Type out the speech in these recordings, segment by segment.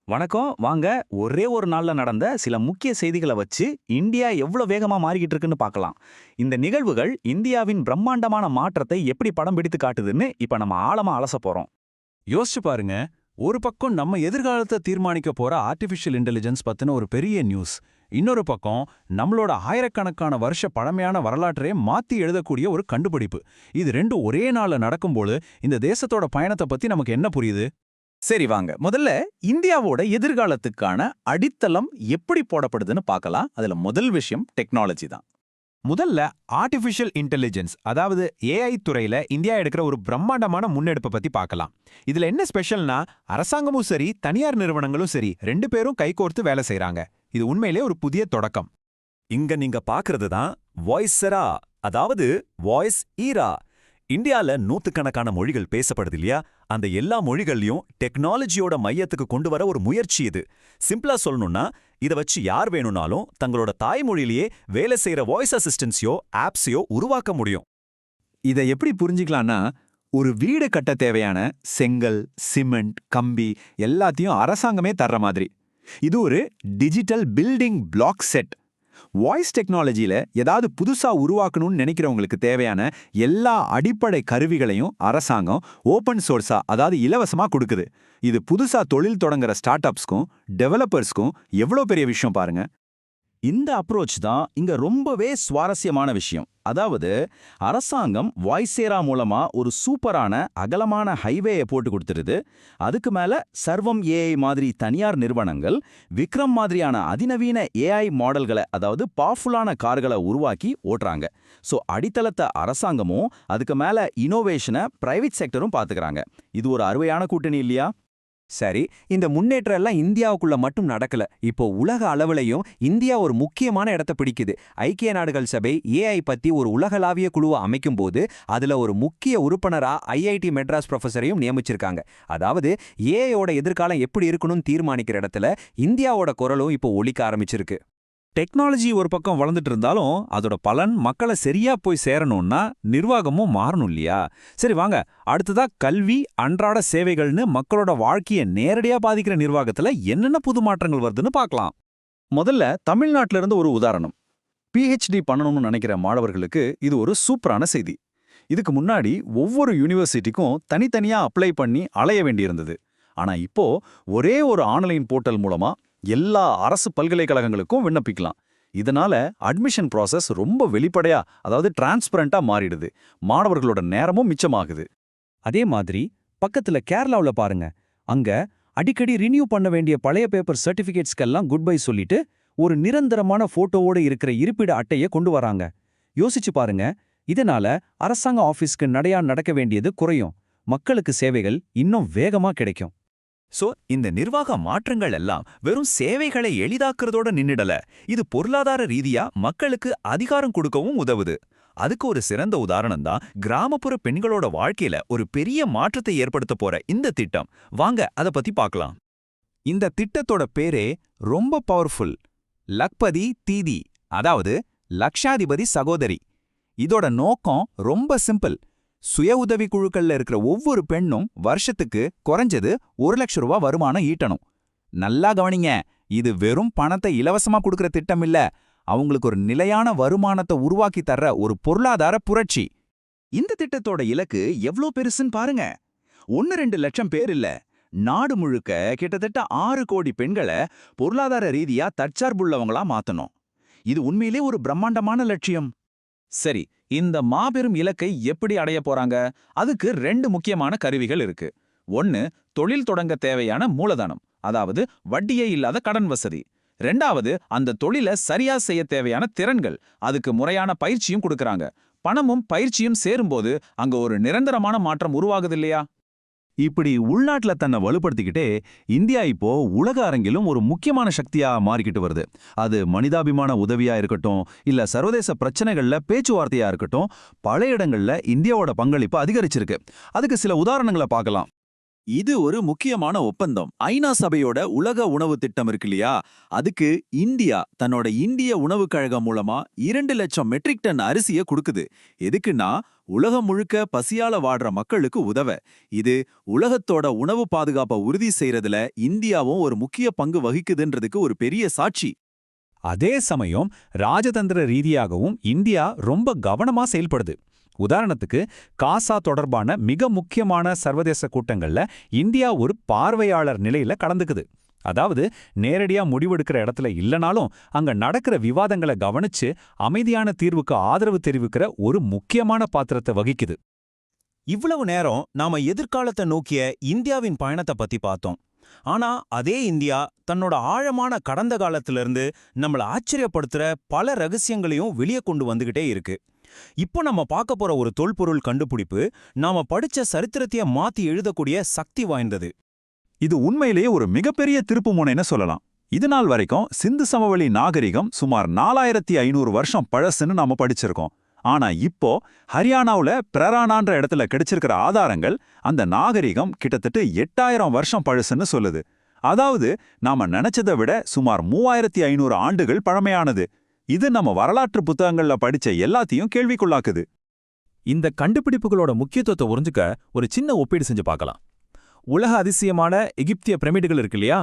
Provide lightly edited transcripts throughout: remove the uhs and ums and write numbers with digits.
வணக்கம். வாங்க ஒரே ஒரு நாள்ல நடந்த சில முக்கிய செய்திகள வச்சு இந்தியா எவ்ளோ வேகமா மாறிக்கிட்டு இருக்குன்னு பார்க்கலாம். இந்த நிகழ்வுகள் இந்தியாவின் பிரம்மாண்டமான மாற்றத்தை எப்படி படம் பிடித்து காட்டுதுன்னு இப்ப நம்ம ஆழமா அலசப் போறோம். யோசிச்சு பாருங்க. ஒரு பக்கம் நம்ம எதிர்காலத்தை தீர்மானிக்க போற ஆர்டிஃபிஷியல் இன்டெலிஜென்ஸ் பத்தின ஒரு பெரிய நியூஸ். இன்னொரு பக்கம் நம்மளோட ஆயிரக்கணக்கான வருஷ பழமையான வரலாற்றையே மாத்தி எழுதக்கூடிய ஒரு கண்டுபிடிப்பு. இது ரெண்டும் ஒரே நாள்ல நடக்கும்போது இந்த தேசத்தோட பயணத்தை பத்தி நமக்கு என்ன புரியுது? சரி வாங்க முதல்ல இந்தியாவோட எதிர்காலத்துக்கான அடித்தளம் எப்படி போடப்படுதுன்னு பார்க்கலாம். அதுல முதல் விஷயம் டெக்னாலஜி தான். முதல்ல ஆர்டிஃபிஷியல் இன்டெலிஜென்ஸ் அதாவது ஏஐ துறையில இந்தியா எடுக்கிற ஒரு பிரம்மாண்டமான முன்னெடுப்பை பத்தி பார்க்கலாம். இதுல என்ன ஸ்பெஷல்னா அரசாங்கமும் சரி தனியார் நிறுவனங்களும் சரி ரெண்டு பேரும் கைகோர்த்து வேலை செய்றாங்க. இது உண்மையிலே ஒரு புதிய தொடக்கம். இங்க நீங்க பாக்குறது தான் வாய்ஸரா, அதாவது வாய்ஸ் ஈரா. இந்தியால நூத்துக்கணக்கான மொழிகள் பேசப்படுது இல்லையா? அந்த எல்லா மொழிகள்லயும் டெக்னாலஜியோட மையத்துக்கு கொண்டு வர ஒரு முயற்சி இது. சிம்பிளா சொல்லணும்னா, இத வச்சு யார் வேணும்னாலும் தங்களோட தாய்மொழியிலேயே வேலை செய்யற வாய்ஸ் அசிஸ்டன்ஸையோ ஆப்ஸையோ உருவாக்க முடியும். இதை எப்படி புரிஞ்சுக்கலாம்னா, ஒரு வீடு கட்ட தேவையான செங்கல், சிமெண்ட், கம்பி எல்லாத்தையும் அரசாங்கமே தர்ற மாதிரி. இது ஒரு digital building block set. Voice டெக்னாலஜியில ஏதாவது புதுசா உருவாக்கணும்னு நினைக்கிறவங்களுக்கு தேவையான எல்லா அடிப்படை கருவிகளையும் அரசாங்கம் ஓபன் சோர்ஸா, அதாவது இலவசமா கொடுக்குது. இது புதுசா தொழில் தொடங்குற ஸ்டார்ட் அப்ஸ்க்கும் டெவலப்பர்ஸ்க்கும் எவ்வளோ பெரிய விஷயம் பாருங்க. இந்த அப்ரோச் தான் இங்க ரொம்பவே சுவாரஸ்யமான விஷயம். அதாவது அரசாங்கம் வாய்ஸேரா மூலமா ஒரு சூப்பரான அகலமான ஹைவேயை போட்டு கொடுத்துருது. அதுக்கு மேல சர்வம் ஏஐ மாதிரி தனியார் நிறுவனங்கள் விக்ரம் மாதிரியான அதிநவீன ஏஐ மாடல்களை, அதாவது பவர்ஃபுல்லான கார்களை உருவாக்கி ஓட்டுறாங்க. ஸோ அடித்தளத்தை அரசாங்கமும் அதுக்கு மேல இனோவேஷனை பிரைவேட் செக்டரும் பார்த்துக்கிறாங்க. இது ஒரு அருமையான கூட்டணி இல்லையா? சரி, இந்த முன்னேற்றம் எல்லாம் இந்தியாவுக்குள்ள மட்டும் நடக்கல. இப்போ உலக அளவுலயும் இந்தியா ஒரு முக்கியமான இடத்தை பிடிக்குது. ஐக்கிய நாடுகள் சபை ஏஐ பத்தி ஒரு உலகளாவிய குழுவை அமைக்கும் போது அதுல ஒரு முக்கிய உறுப்பினரா ஐஐடி மெட்ராஸ் ப்ரொஃபஸரையும் நியமிச்சிருக்காங்க. அதாவது ஏஐயோட எதிர்காலம் எப்படி இருக்கணும்னு தீர்மானிக்கிற இடத்துல இந்தியாவோட குரலும் இப்போ ஒலிக்க ஆரம்பிச்சிருக்கு. டெக்னாலஜி ஒரு பக்கம் வளர்ந்துட்டு இருந்தாலும் அதோட பலன் மக்களை சரியா போய் சேரணும்னா நிர்வாகமும் மாறணும் இல்லையா? சரி வாங்க, அடுத்ததா கல்வி, அன்றாட சேவைகள்னு மக்களோட வாழ்க்கையை நேரடியா பாதிக்கிற நிர்வாகத்துல என்னென்ன புது மாற்றங்கள் வருதுன்னு பார்க்கலாம். முதல்ல தமிழ்நாட்டில இருந்து ஒரு உதாரணம். பிஹெச்டி பண்ணணும்னு நினைக்கிற மாணவர்களுக்கு இது ஒரு சூப்பரான செய்தி. இதுக்கு முன்னாடி ஒவ்வொரு யூனிவர்சிட்டிக்கும் தனித்தனியா அப்ளை பண்ணி அலைய வேண்டியிருந்தது. ஆனா இப்போ ஒரே ஒரு ஆன்லைன் போர்ட்டல் மூலமா எல்லா அரசு பல்கலைக்கழகங்களுக்கும் விண்ணப்பிக்கலாம். இதனால அட்மிஷன் ப்ராசஸ் ரொம்ப வெளிப்படையா, அதாவது டிரான்ஸ்பரண்டா மாறிடுது. மாணவர்களோட நேரமும் மிச்சமாகுது. அதே மாதிரி பக்கத்துல கேரளாவுல பாருங்க. அங்க அடிக்கடி ரினியூ பண்ண வேண்டிய பழைய பேப்பர் சர்டிபிகேட்ஸ்க்கெல்லாம் குட் பை சொல்லிட்டு ஒரு நிரந்தரமான போட்டோவோட இருக்கிற இருப்பிட அட்டையை கொண்டு வராங்க. யோசிச்சு பாருங்க. இதனால அரசாங்க ஆபீஸ்க்கு நடையா நடக்க வேண்டியது குறையும். மக்களுக்கு சேவைகள் இன்னும் வேகமா கிடைக்கும். சோ இந்த நிர்வாக மாற்றங்கள் எல்லாம் வெறும் சேவைகளை எளிதாக்குறதோட நின்னுடல. இது பொருளாதார ரீதியா மக்களுக்கு அதிகாரம் கொடுக்கவும் உதவுது. அதுக்கு ஒரு சிறந்த உதாரணம் தான் கிராமப்புற பெண்களோட வாழ்க்கையில ஒரு பெரிய மாற்றத்தை ஏற்படுத்த போற இந்த திட்டம். வாங்க அத பத்தி பார்க்கலாம். இந்த திட்டத்தோட பேரே ரொம்ப பவர்ஃபுல். லக்பதி தீதி, அதாவது லக்ஷாதிபதி சகோதரி. இதோட நோக்கம் ரொம்ப சிம்பிள். சுய உதவி குழுக்கள்ல இருக்கிற ஒவ்வொரு பெண்ணும் வருஷத்துக்கு குறைஞ்சது 1 லட்சம் ரூபாய் வருமானம் ஈட்டணும். நல்லா கவனிங்க, இது வெறும் பணத்தை இலவசமா கொடுக்கிற திட்டம் இல்ல, அவங்களுக்கு ஒரு நிலையான வருமானத்தை உருவாக்கி தர்ற ஒரு பொருளாதார புரட்சி. இந்த திட்டத்தோட இலக்கு எவ்ளோ பெருசுன்னு பாருங்க. 1-2 லட்சம் பேர் இல்ல, நாடு முழுக்க கிட்டத்தட்ட 6 கோடி பெண்களை பொருளாதார ரீதியா தற்சார்புள்ளவங்களா மாத்தணும். இது உண்மையிலே ஒரு பிரம்மாண்டமான லட்சியம். சரி, இந்த மாபெரும் இலக்கை எப்படி அடைய போறாங்க? அதுக்கு 2 முக்கியமான கருவிகள் இருக்கு. ஒன்னு, தொழில் தொடங்க தேவையான மூலதனம், அதாவது வட்டியே இல்லாத கடன் வசதி. 2வது, அந்த தொழிலை சரியா செய்ய தேவையான திறன்கள். அதுக்கு முறையான பயிற்சியும் கொடுக்கறாங்க. பணமும் பயிற்சியும் சேரும்போது அங்க ஒரு நிரந்தரமான மாற்றம் உருவாகுது இல்லையா? இப்படி உள்நாட்டுல தன்னை வலுப்படுத்திக்கிட்டே இந்தியா இப்போ உலக அரங்கிலும் ஒரு முக்கியமான சக்தியா மாறிக்கிட்டு வருது. அது மனிதாபிமான உதவியா இருக்கட்டும், இல்ல சர்வதேச பிரச்சனைகள்ல பேச்சுவார்த்தையா இருக்கட்டும், பல இடங்கள்ல இந்தியாவோட பங்களிப்பு அதிகரிச்சிருக்கு. அதுக்கு சில உதாரணங்களை பார்க்கலாம். இது ஒரு முக்கியமான ஒப்பந்தம். ஐநா சபையோட உலக உணவு திட்டம் இருக்கு இல்லையா, அதுக்கு இந்தியா தன்னோட இந்திய உணவுக் கழகம் மூலமா 2 லட்சம் மெட்ரிக் டன் அரிசிய கொடுக்குது. எதுக்குன்னா உலகம் முழுக்க பசியால வாடுற மக்களுக்கு உதவ. இது உலகத்தோட உணவு பாதுகாப்பை உறுதி செய்யறதுல இந்தியாவும் ஒரு முக்கிய பங்கு வகிக்குதுன்றதுக்கு ஒரு பெரிய சாட்சி. அதே சமயம் ராஜதந்திர ரீதியாகவும் இந்தியா ரொம்ப கவனமா செயல்படுது. உதாரணத்துக்கு காசா தொடர்பான மிக முக்கியமான சர்வதேச கூட்டங்கள்ல இந்தியா ஒரு பார்வையாளர் நிலையில கலந்துக்குது. அதாவது நேரடியா முடிவெடுக்கிற இடத்துல இல்லனாலும் அங்க நடக்கிற விவாதங்களை கவனிச்சு அமைதியான தீர்வுக்கு ஆதரவு தெரிவிக்கிற ஒரு முக்கியமான பாத்திரத்தை வகிக்குது. இவ்வளவு நேரம் நாம எதிர்காலத்தை நோக்கிய இந்தியாவின் பயணத்தை பத்தி பார்த்தோம். ஆனா அதே இந்தியா தன்னோட ஆழமான கடந்த காலத்திலிருந்து நம்மள ஆச்சரியப்படுத்துற பல ரகசியங்களையும் வெளியே கொண்டு வந்துகிட்டே இருக்கு. இப்போ நம்ம பார்க்க போற ஒரு தொல்பொருள் கண்டுபிடிப்பு நாம படிச்ச சரித்திரத்தையே மாத்தி எழுதக்கூடிய சக்தி வாய்ந்தது. இது உண்மையிலேயே ஒரு மிகப்பெரிய திருப்புமுனைன்னு சொல்லலாம். இது நாள் வரைக்கும் சிந்து சமவெளி நாகரிகம் சுமார் 4500 வருஷம் பழசுன்னு நாம படிச்சிருக்கோம். ஆனா இப்போ ஹரியானாவுல பிரரானான்ற இடத்துல கிடைச்சிருக்கிற ஆதாரங்கள் அந்த நாகரிகம் கிட்டத்தட்ட 8000 வருஷம் பழசுன்னு சொல்லுது. அதாவது நாம நினைச்சதை விட சுமார் 3500 ஆண்டுகள் பழமையானது. இது நம்ம வரலாற்று புத்தகங்கள்ல படிச்ச எல்லாத்தையும் கேள்விக்குள்ளாக்குது. இந்த கண்டுபிடிப்புகளோட முக்கியத்துவத்தை உறிஞ்சுக்க ஒரு சின்ன ஒப்பீடு செஞ்சு பார்க்கலாம். உலக அதிசயமான எகிப்திய பிரமிடுகள் இருக்கு இல்லையா,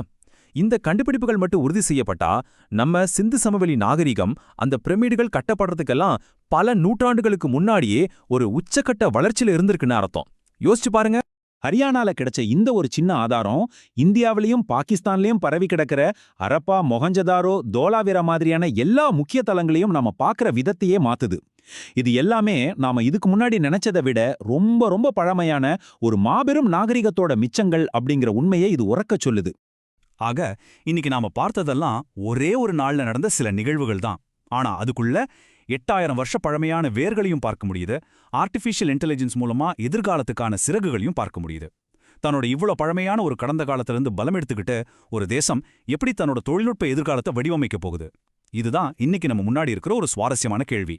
இந்த கண்டுபிடிப்புகள் மட்டும் உறுதி செய்யப்பட்டா நம்ம சிந்து சமவெளி நாகரிகம் அந்த பிரமிடுகள் கட்டப்படுறதுக்கெல்லாம் பல நூற்றாண்டுகளுக்கு முன்னாடியே ஒரு உச்சக்கட்ட வளர்ச்சியில இருந்திருக்குன்னு அர்த்தம். யோசிச்சு பாருங்க. ஹரியானால கிடைச்ச இந்த ஒரு சின்ன ஆதாரம் இந்தியாவிலையும் பாகிஸ்தான்லயும் பரவி கிடக்கிற அரப்பா, மொஹஞ்சதாரோ, தோலாவிரா மாதிரியான எல்லா முக்கிய தலங்களையும் நாம பார்க்குற விதத்தையே மாத்துது. இது எல்லாமே நாம இதுக்கு முன்னாடி நினைச்சதை விட ரொம்ப ரொம்ப பழமையான ஒரு மாபெரும் நாகரிகத்தோட மிச்சங்கள் அப்படிங்கிற உண்மையை இது உறக்கச் சொல்லுது. ஆக இன்னைக்கு நாம பார்த்ததெல்லாம் ஒரே ஒரு நாள்ல நடந்த சில நிகழ்வுகள் தான். ஆனா அதுக்குள்ள 8000 வருஷ பழமையான வேர்களையும் பார்க்க முடியுது. ஆர்டிஃபிஷியல் இன்டெலிஜென்ஸ் மூலமா எதிர்காலத்துக்கான சிறகுகளையும் பார்க்க முடியுது. தன்னோட இவ்வளோ பழமையான ஒரு கடந்த காலத்திலிருந்து பலம் எடுத்துக்கிட்டு ஒரு தேசம் எப்படி தன்னோட தொழில்நுட்ப எதிர்காலத்தை வடிவமைக்க போகுது? இதுதான் இன்னைக்கு நம்ம முன்னாடி இருக்கிற ஒரு சுவாரஸ்யமான கேள்வி.